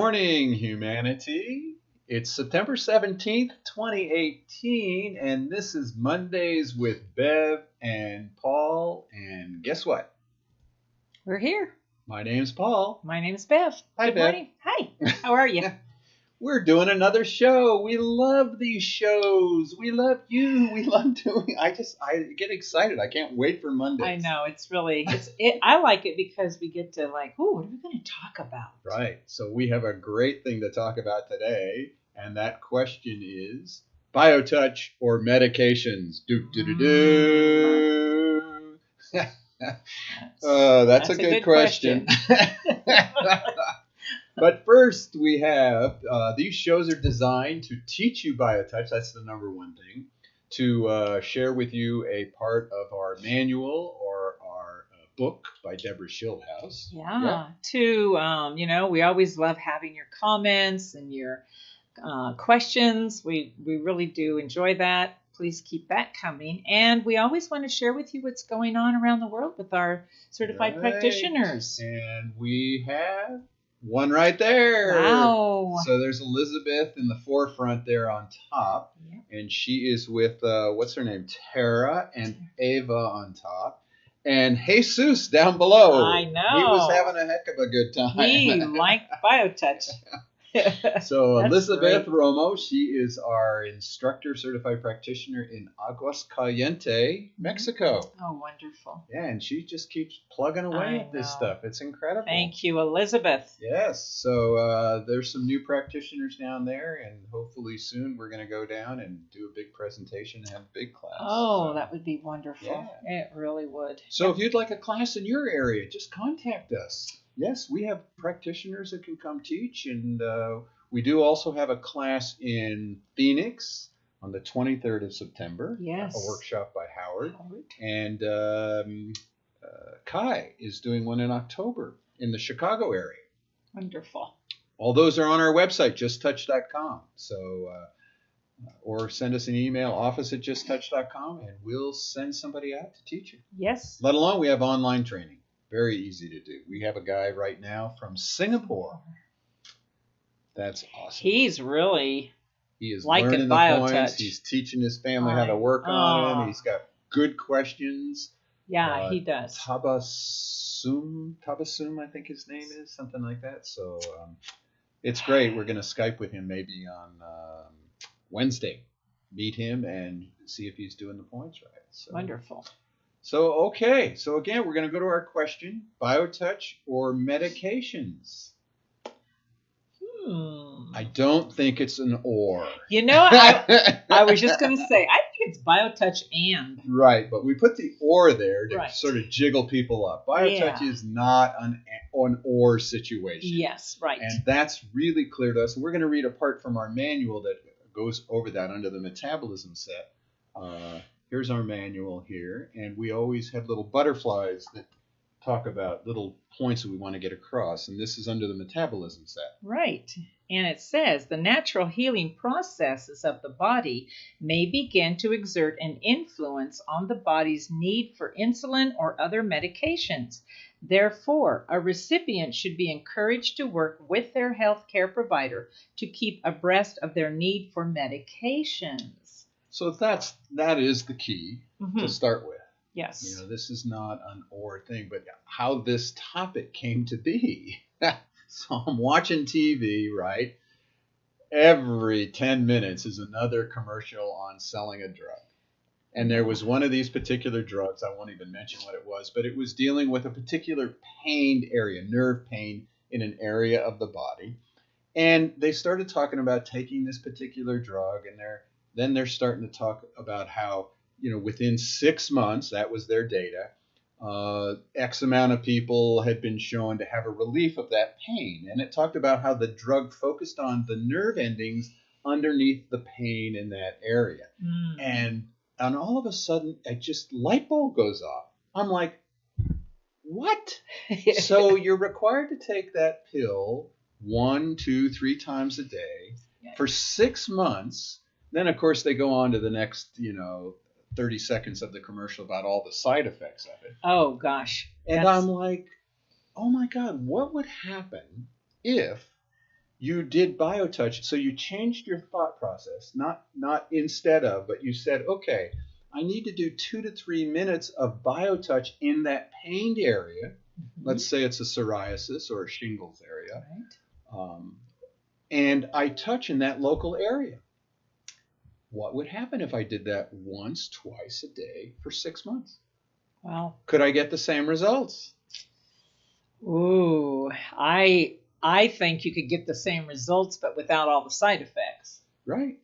morning, humanity. It's September 17th, 2018, and this is Mondays with Bev and Paul. And guess what? We're here. My name's Paul. My name's Bev. Hi, Good Bev. morning. Hi. How are you? We're doing another show. We love these shows. We love you. We love doing. I get excited. I can't wait for Mondays. I know I like it because we get to what are we going to talk about? Right. So we have a great thing to talk about today, and that question is biotouch or medications. Do do do do. That's a good question. But first, we have these shows are designed to teach you biotouch. That's the number one thing. To share with you a part of our manual or our book by Deborah Schildhouse. Yeah. We always love having your comments and your questions. We really do enjoy that. Please keep that coming. And we always want to share with you what's going on around the world with our certified practitioners. And we have one right there. Wow. So there's Elizabeth in the forefront there on top. Yep. And she is with, what's her name? Tara and Ava on top. And Jesus down below. I know. He was having a heck of a good time. He liked biotouch. So Elizabeth great. Romo, she is our instructor, certified practitioner in Aguascalientes, Mexico. Oh, wonderful. Yeah, and she just keeps plugging away at this stuff. It's incredible. Thank you, Elizabeth. Yes. So there's some new practitioners down there, and hopefully soon we're going to go down and do a big presentation and have a big class. Oh, that would be wonderful. Yeah. It really would. So if you'd like a class in your area, just contact us. Yes, we have practitioners that can come teach, and we do also have a class in Phoenix on the 23rd of September. Yes. A workshop by Howard. And Kai is doing one in October in the Chicago area. Wonderful. All those are on our website, justtouch.com. So, or send us an email, office@justtouch.com, and we'll send somebody out to teach you. Yes. Let alone we have online training. Very easy to do. We have a guy right now from Singapore. That's awesome. He is learning the biotouch. points. He's teaching his family how to work on them. He's got good questions. Yeah, he does. Tabassum, I think his name is, something like that. So it's great. We're going to Skype with him maybe on Wednesday. Meet him and see if he's doing the points right. So. Wonderful. So, okay. So, again, we're going to go to our question, biotouch or medications? I don't think it's an or. I was just going to say, I think it's biotouch and. Right, but we put the or there to sort of jiggle people up. Biotouch is not an or situation. Yes, right. And that's really clear to us. And we're going to read a part from our manual that goes over that under the metabolism set. Here's our manual here, and we always have little butterflies that talk about little points that we want to get across, and this is under the metabolism set. Right, and it says the natural healing processes of the body may begin to exert an influence on the body's need for insulin or other medications. Therefore, a recipient should be encouraged to work with their healthcare provider to keep abreast of their need for medications. So that is the key to start with. Yes. This is not an or thing, but how this topic came to be. So I'm watching TV, right? Every 10 minutes is another commercial on selling a drug. And there was one of these particular drugs, I won't even mention what it was, but it was dealing with a particular pained area, nerve pain in an area of the body. And they started talking about taking this particular drug, and then they're starting to talk about how, within 6 months, that was their data, X amount of people had been shown to have a relief of that pain. And it talked about how the drug focused on the nerve endings underneath the pain in that area. And all of a sudden, light bulb goes off. I'm like, what? So you're required to take that pill 1, 2, 3 times a day for 6 months. Then, of course, they go on to the next, 30 seconds of the commercial about all the side effects of it. Oh, gosh. And I'm like, oh, my God, what would happen if You did BioTouch, so you changed your thought process, not instead of, but you said, okay, I need to do 2 to 3 minutes of BioTouch in that pained area. Let's say it's a psoriasis or a shingles area. Right. And I touch in that local area. What would happen if I did that once, twice a day for 6 months? Well, Could I get the same results? ooh, I think you could get the same results, but without all the side effects. Right.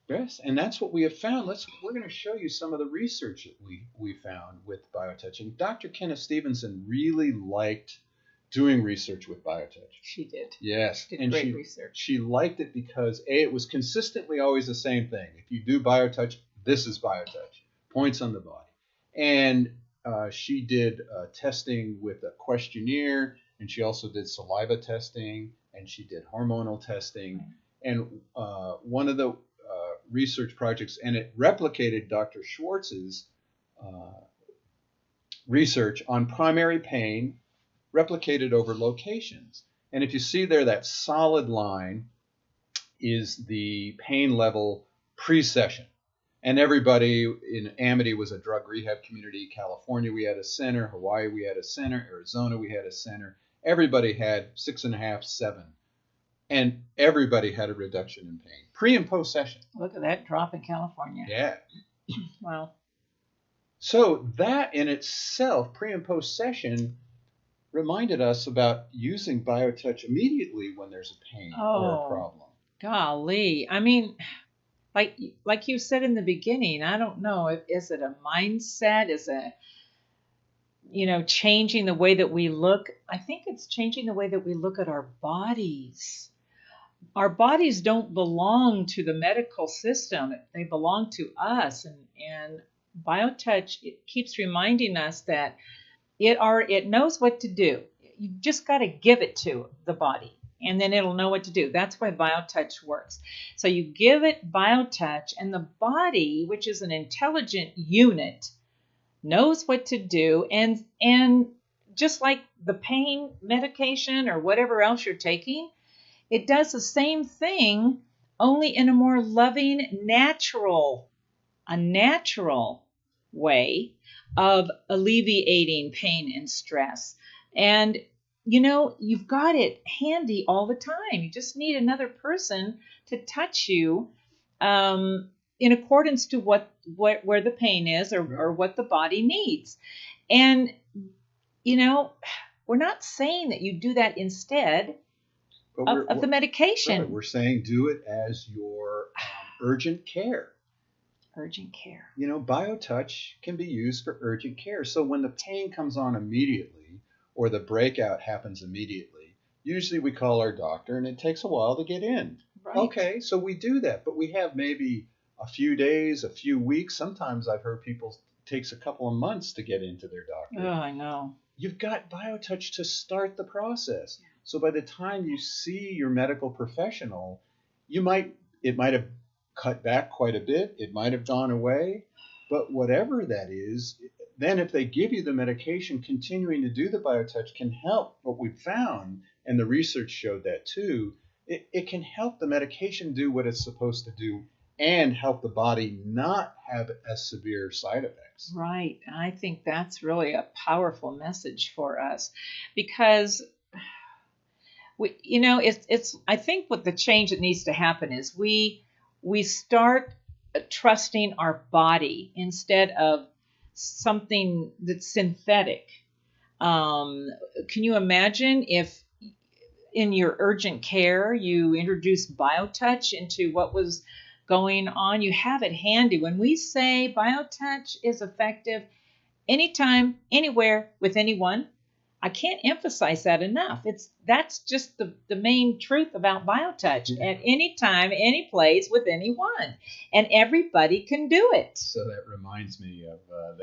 Yes, and that's what we have found. We're going to show you some of the research that we found with BioTouch. Dr. Kenneth Stevenson really liked doing research with BioTouch. She did. Yes, She did and great research. she liked it because it was consistently always the same thing. If you do BioTouch, this is BioTouch. Points on the body. And she did testing with a questionnaire, and she also did saliva testing, and she did hormonal testing. Right. And one of the research projects, and it replicated Dr. Schwartz's research on primary pain, replicated over locations. And if you see there, that solid line is the pain level pre-session. And everybody in Amity was a drug rehab community. California, we had a center. Hawaii, we had a center. Arizona, we had a center. Everybody had 6.5, 7. And everybody had a reduction in pain, pre and post session. Look at that drop in California. Yeah. Wow. So that in itself, pre and post session, reminded us about using BioTouch immediately when there's a pain or a problem. Golly. I mean, like you said in the beginning, I don't know. Is it a mindset? Is it, changing the way that we look? I think it's changing the way that we look at our bodies. Our bodies don't belong to the medical system. They belong to us. And BioTouch, it keeps reminding us that it knows what to do. You just got to give it to the body, and then it'll know what to do. That's why BioTouch works. So you give it BioTouch, and the body, which is an intelligent unit, knows what to do. And just like the pain medication or whatever else you're taking, it does the same thing, only in a more loving, natural way of alleviating pain and stress. And, you've got it handy all the time. You just need another person to touch you in accordance to where the pain is or what the body needs. And, we're not saying that you do that instead of the medication. Right. We're saying do it as your urgent care. Urgent care. BioTouch can be used for urgent care. So when the pain comes on immediately or the breakout happens immediately, usually we call our doctor and it takes a while to get in. Right. Okay, so we do that, but we have maybe a few days, a few weeks. Sometimes I've heard people takes a couple of months to get into their doctor. Oh, I know. You've got BioTouch to start the process. So by the time you see your medical professional, it might have cut back quite a bit. It might have gone away. But whatever that is, then if they give you the medication, continuing to do the BioTouch can help. What we've found, and the research showed that too, it can help the medication do what it's supposed to do and help the body not have as severe side effects. Right. I think that's really a powerful message for us because it's I think what the change that needs to happen is we start trusting our body instead of something that's synthetic. Can you imagine if in your urgent care you introduce BioTouch into what was going on? You have it handy. When we say BioTouch is effective anytime, anywhere, with anyone, I can't emphasize that enough. That's just the main truth about BioTouch. At any time, any place, with anyone, and everybody can do it. So that reminds me of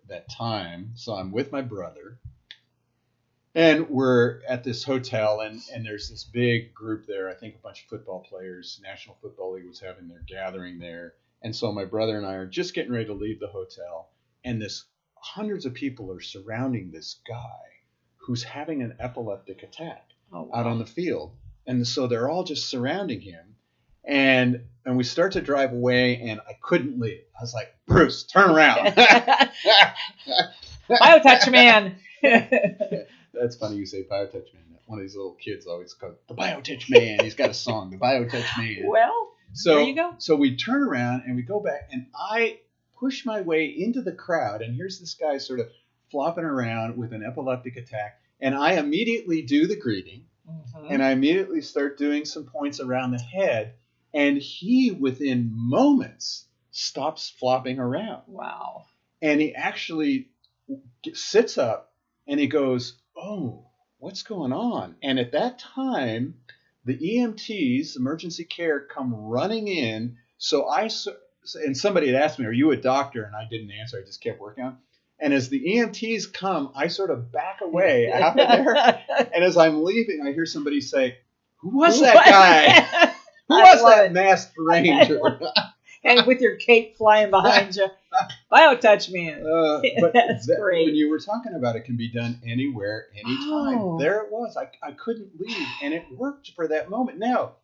that time. So I'm with my brother, and we're at this hotel, and there's this big group there. I think a bunch of football players. National Football League was having their gathering there, and so my brother and I are just getting ready to leave the hotel, and hundreds of people are surrounding this guy who's having an epileptic attack out on the field. And so they're all just surrounding him. And we start to drive away, and I couldn't leave. I was like, Bruce, turn around. BioTouch man. That's funny you say BioTouch man. One of these little kids always called the BioTouch man. He's got a song, the BioTouch man. Well, so there you go. So we turn around and we go back, and I push my way into the crowd, and here's this guy sort of flopping around with an epileptic attack, and I immediately do the greeting, and I immediately start doing some points around the head, and he within moments stops flopping around. Wow. And he actually sits up and he goes, oh, what's going on? And at that time, the EMTs, emergency care, come running in. And somebody had asked me, are you a doctor? And I didn't answer. I just kept working on it. And as the EMTs come, I sort of back away out of there. And as I'm leaving, I hear somebody say, who was that guy? Who was that masked ranger? And with your cape flying behind you. BioTouch man. But That's great. When you were talking about it can be done anywhere, anytime. Oh. There it was. I couldn't leave, and it worked for that moment. Now,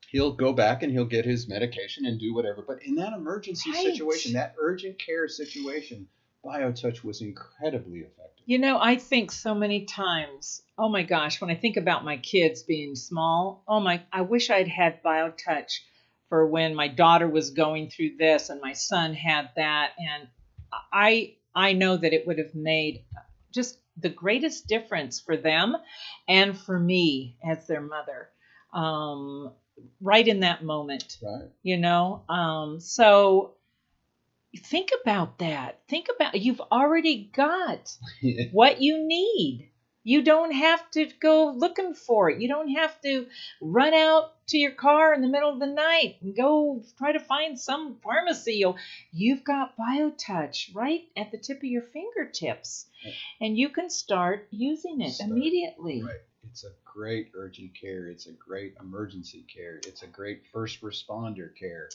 he'll go back and he'll get his medication and do whatever. But in that emergency situation, that urgent care situation, BioTouch was incredibly effective. You know, I think so many times, oh my gosh, when I think about my kids being small, I wish I'd had BioTouch for when my daughter was going through this and my son had that. And I know that it would have made just the greatest difference for them and for me as their mother, right in that moment. Right. You know, so think about that. Think about, you've already got what you need. You don't have to go looking for it. You don't have to run out to your car in the middle of the night and go try to find some pharmacy. You've got BioTouch right at the tip of your fingertips, and you can start using it immediately. Right. It's a great urgent care. It's a great emergency care. It's a great first responder care.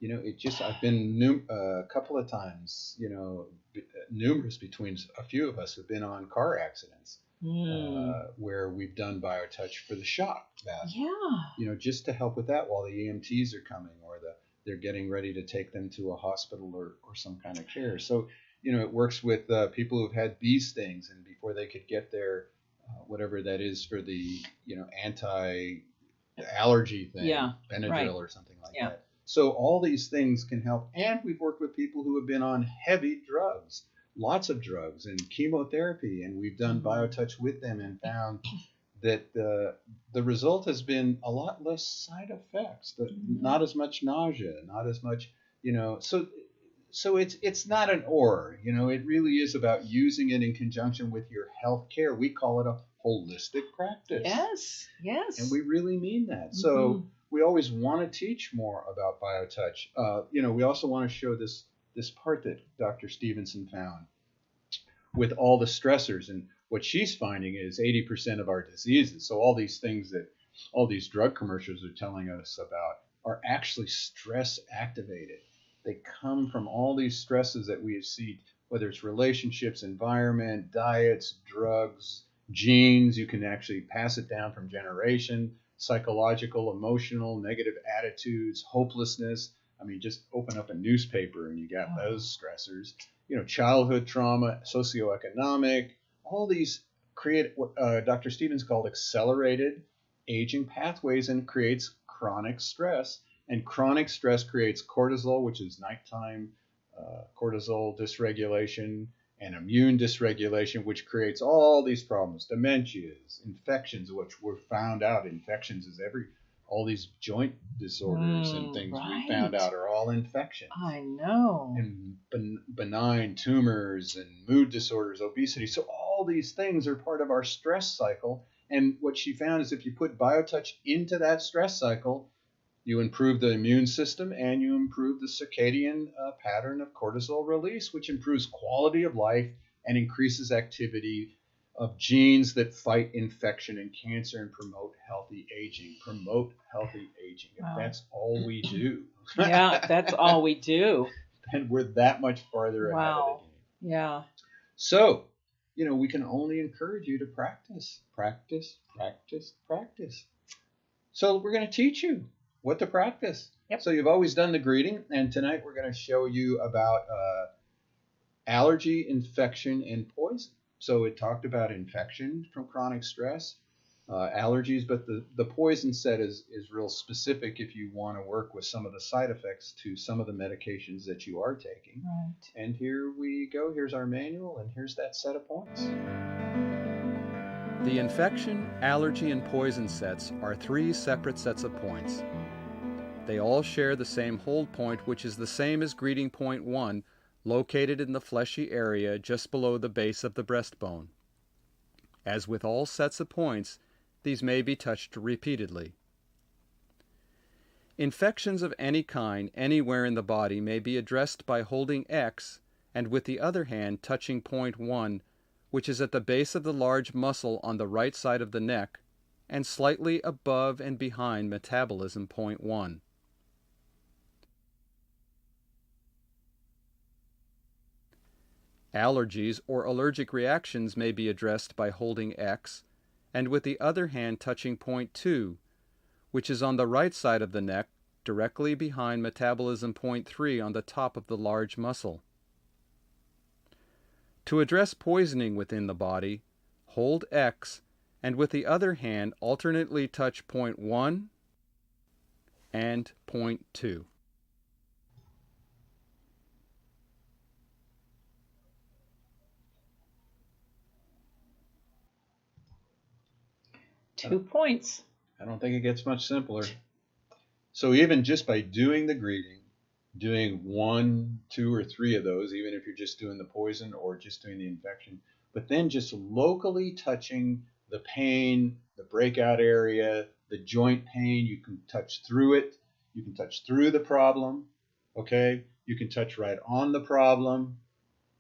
You know, I've been a couple of times, numerous between a few of us have been on car accidents. Where we've done BioTouch for the shock value. Yeah. Just to help with that while the EMTs are coming or they're getting ready to take them to a hospital or some kind of care. So, it works with people who've had bee stings and before they could get their whatever that is for the, anti-allergy thing, Benadryl or something like that. So all these things can help. And we've worked with people who have been on heavy drugs. Lots of drugs and chemotherapy, and we've done BioTouch with them and found that the result has been a lot less side effects, not as much nausea, not as much, so it's not an or, it really is about using it in conjunction with your health care. We call it a holistic practice. Yes. And we really mean that. So we always want to teach more about BioTouch. We also want to show this part that Dr. Stevenson found with all the stressors. And what she's finding is 80% of our diseases, so all these things that all these drug commercials are telling us about are actually stress activated. They come from all these stresses that we see, whether it's relationships, environment, diets, drugs, genes. You can actually pass it down from generation, psychological, emotional, negative attitudes, hopelessness. I mean, just open up a newspaper and you got those stressors. Childhood trauma, socioeconomic, all these create what Dr. Stevens called accelerated aging pathways and creates chronic stress. And chronic stress creates cortisol, which is nighttime cortisol dysregulation, and immune dysregulation, which creates all these problems, dementias, infections, which were found out. Infections is all these joint disorders and things we found out are all infection. I know. And benign tumors and mood disorders, obesity. So all these things are part of our stress cycle. And what she found is if you put BioTouch into that stress cycle, you improve the immune system and you improve the circadian pattern of cortisol release, which improves quality of life and increases activity of genes that fight infection and cancer and promote healthy aging. If that's all we do. Yeah, that's all we do. And we're that much farther ahead of the game. Yeah. So, we can only encourage you to practice. So we're going to teach you what to practice. Yep. So you've always done the greeting, and tonight we're going to show you about allergy, infection, and poison. So it talked about infection from chronic stress, allergies, but the poison set is real specific if you want to work with some of the side effects to some of the medications that you are taking. Right. And here we go. Here's our manual, and here's that set of points. The infection, allergy, and poison sets are 3 separate sets of points. They all share the same hold point, which is the same as greeting point 1, located in the fleshy area just below the base of the breastbone. As with all sets of points, these may be touched repeatedly. Infections of any kind anywhere in the body may be addressed by holding X and with the other hand touching point 1, which is at the base of the large muscle on the right side of the neck and slightly above and behind metabolism point 1. Allergies or allergic reactions may be addressed by holding X and with the other hand touching point 2, which is on the right side of the neck directly behind metabolism point 3 on the top of the large muscle. To address poisoning within the body, hold X and with the other hand alternately touch point 1 and point 2. Two points. I don't think it gets much simpler. So even just by doing the greeting, doing 1, 2, or 3 of those, even if you're just doing the poison or just doing the infection, but then just locally touching the pain, the breakout area, the joint pain, you can touch through it. You can touch through the problem, okay? You can touch right on the problem,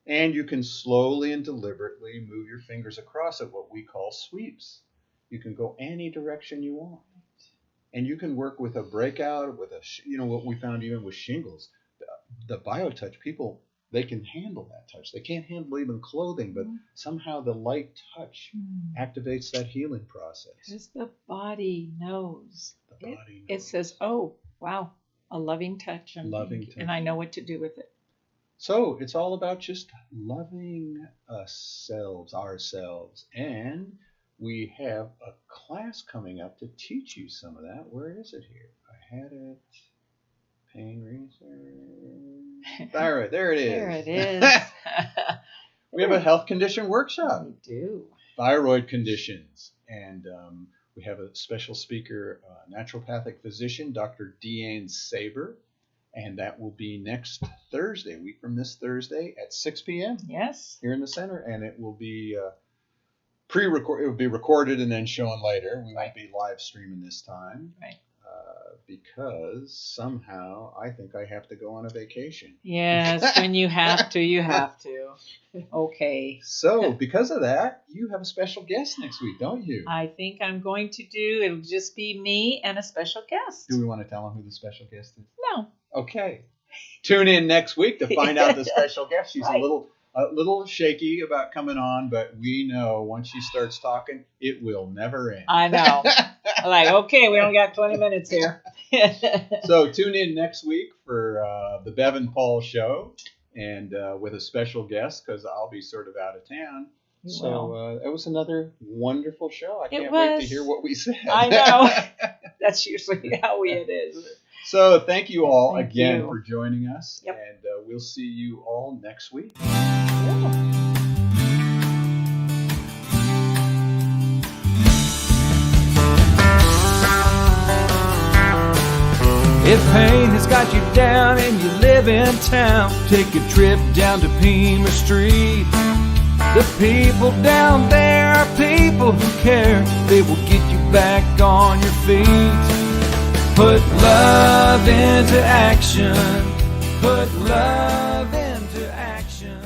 and you can slowly and deliberately move your fingers across it, what we call sweeps. You can go any direction you want. And you can work with a breakout, with what we found even with shingles. The BioTouch, people, they can handle that touch. They can't handle even clothing, but somehow the light touch activates that healing process. Because the body knows. The body knows. It says, oh, wow, a loving touch. And I know what to do with it. So it's all about just loving ourselves. And we have a class coming up to teach you some of that. Where is it here? I had it. Pain research. Thyroid. There it is. There it is. We have a health condition workshop. We do. Thyroid conditions. And we have a special speaker, naturopathic physician, Dr. Deanne Saber. And that will be next Thursday, a week from this Thursday at 6 p.m. Yes. Here in the center. And it will be it will be recorded and then shown later. We won't be live streaming this time. Right. Because somehow I think I have to go on a vacation. Yes, when you have to, you have to. Okay. So because of that, you have a special guest next week, don't you? I think I'm going to it'll just be me and a special guest. Do we want to tell them who the special guest is? No. Okay. Tune in next week to find out the special guest. She's right. a little shaky about coming on, but we know once she starts talking, it will never end. I know. I'm like, okay, we only got 20 minutes here. So tune in next week for the Bev and Paul show, and with a special guest because I'll be sort of out of town. So it was another wonderful show. I can't wait to hear what we said. I know. That's usually how it is. So thank you all Thank again you. for joining us, Yep. and we'll see you all next week. If pain has got you down and you live in town, take a trip down to Pima Street. The people down there are people who care. They will get you back on your feet. Put love into action. Put love into action.